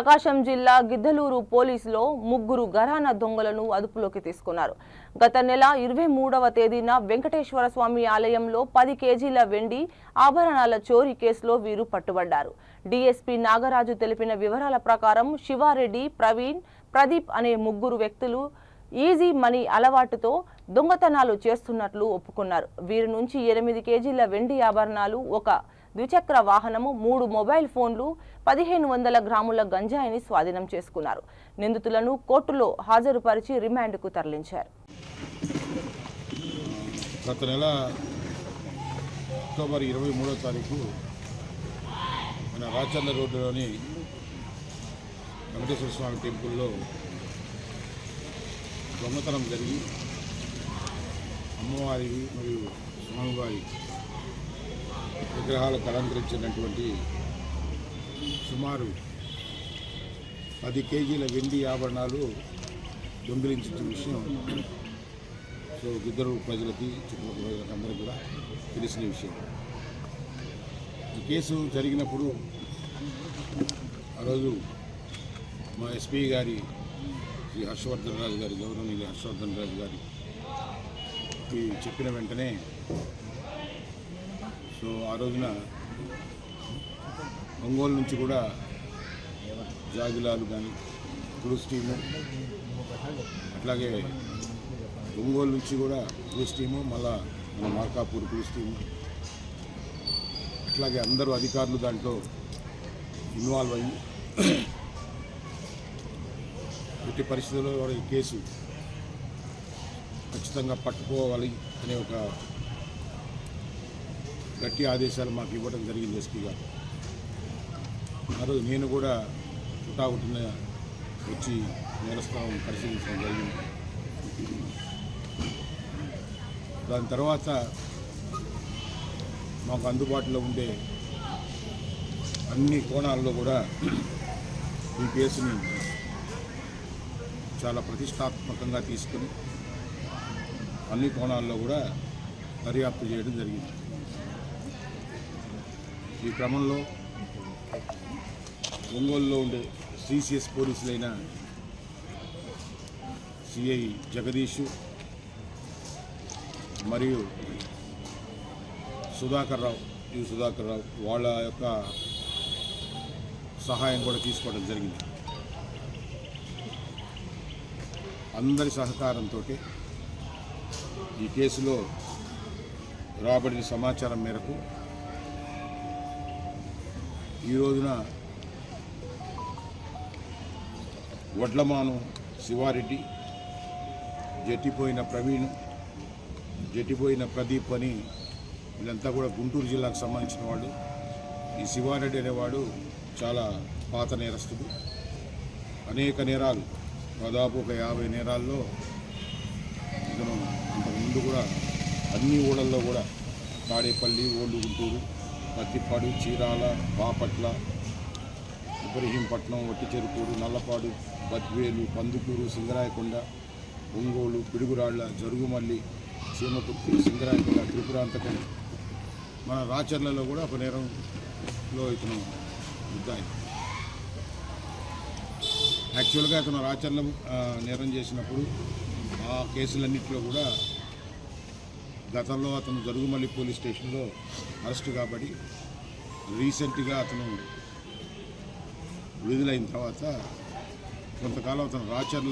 ప్రకాశం జిల్లా గిద్దలూరు పోలీసులో ముగ్గురు ఘరానా దొంగలను అదుపులోకి తీసుకున్నారు. గత నెల 23వ తేదీన వెంకటేశ్వర స్వామి ఆలయంలో 10 కేజీల వెండి ఆభరణాల చోరీ కేసులో వీరు పట్టుబడ్డారు. డీఎస్పీ నాగరాజు తెలిపిన వివరాల ప్రకారం శివారెడ్డి, ప్రవీణ్, ప్రదీప్ అనే ముగ్గురు వ్యక్తులు ఈజీ మనీ అలవాటుతో దొంగతనాలు చేస్తున్నట్లు ఒప్పుకున్నారు. వీరి నుంచి 8 కేజీల వెండి ఆభరణాలు, ఒక ద్విచక్ర వాహనము, 3 మొబైల్ ఫోన్లు, 1500 గ్రాముల గంజాయిని స్వాధీనం చేసుకున్నారు. నిందితులను కోర్టులో హాజరుపరిచి రిమాండ్కు తరలించారు. గత నెల అక్టోబర్ 23వ తారీఖు మన రాచర్ల రోడ్డులోని వెంకటేశ్వర స్వామి టెంపుల్లో దొంగతనం జరిగి అమ్మవారి మరియు స్వామివారి విగ్రహాలకు అలంకరించినటువంటి సుమారు 10 కేజీల వెండి ఆభరణాలు దొంగిలించిన విషయం గిద్దలూరు ప్రజలకి, చుట్టుపక్కల ప్రజలకు అందరికీ కూడా తెలిసిన విషయం. ఈ కేసు జరిగినప్పుడు ఆ రోజు మా ఎస్పీ గారి శ్రీ హర్షవర్ధన్ రాజు గారి, గౌరవనీయులు హర్షవర్ధన్ రాజు గారికి చెప్పిన వెంటనే ఆ రోజున ఒంగోలు నుంచి కూడా జాగిలాలు కానీ క్రూజ్ టీము, అట్లాగే ఒంగోలు నుంచి కూడా క్రూజ్ టీము, మళ్ళా మన మార్కాపూర్ క్రూజ్ టీము, అట్లాగే అందరూ అధికారులు దాంట్లో ఇన్వాల్వ్ అయ్యి ఎట్టి పరిస్థితుల్లో కూడా ఈ కేసు ఖచ్చితంగా పట్టుకోవాలి అనే ఒక గట్టి ఆదేశాలు మాకు ఇవ్వడం జరిగింది ఎస్పీ గారు. ఆ రోజు నేను కూడా హుటాహుటిన వచ్చి నేరస్థానం పరిశీలించడం జరిగింది. దాని తర్వాత మాకు అందుబాటులో ఉండే అన్ని కోణాల్లో కూడా ఈ కేసుని చాలా ప్రతిష్టాత్మకంగా తీసుకుని అన్ని కోణాల్లో కూడా దర్యాప్తు చేయడం జరిగింది. ఈ క్రమంలో ఒంగోలులో ఉండే సిసిఎస్ పోలీసులైన సిఐ జగదీష్ మరియు సుధాకర్ రావు వాళ్ళ యొక్క సహాయం కూడా తీసుకోవడం జరిగింది. అందరి సహకారంతో ఈ కేసులో రాబడిన సమాచారం మేరకు ఈ రోజున వడ్లమాను శివారెడ్డి, జట్టిపోయిన ప్రవీణ్, జట్టిపోయిన ప్రదీప్ అని వీళ్ళంతా కూడా గుంటూరు జిల్లాకు సంబంధించిన వాళ్ళు. ఈ శివారెడ్డి అనేవాడు చాలా పాత నేరస్తుడు. అనేక నేరాలు, దాదాపు ఒక 50 నేరాల్లో ఇతను అంతకుముందు కూడా అన్ని ఊళ్ళల్లో కూడా తాడేపల్లి, ఓల్డ్ గుంటూరు, పత్తిపాడు, చీరాల, బాపట్ల, ఇబ్రహీంపట్నం, వట్టిచెరుకూరు, నల్లపాడు, బద్వేలు, పందుకూరు, సింగరాయకొండ, ఒంగోలు, పిడుగురాళ్ల, జరుగుమల్లి, చీమకుర్తి, సింగరాయకొండ, త్రిపురాంతకం, మన రాచర్లలో కూడా ఒక నేరంలో ఇతను ముద్దాయి. యాక్చువల్గా అతను రాచర్ల నేరం చేసినప్పుడు ఆ కేసులన్నింటిలో కూడా గతంలో అతను జరుగుమల్లి పోలీస్ స్టేషన్లో అరెస్టు కాబట్టి రీసెంట్గా అతను విడుదలైన తర్వాత కొంతకాలం అతను రాచర్ల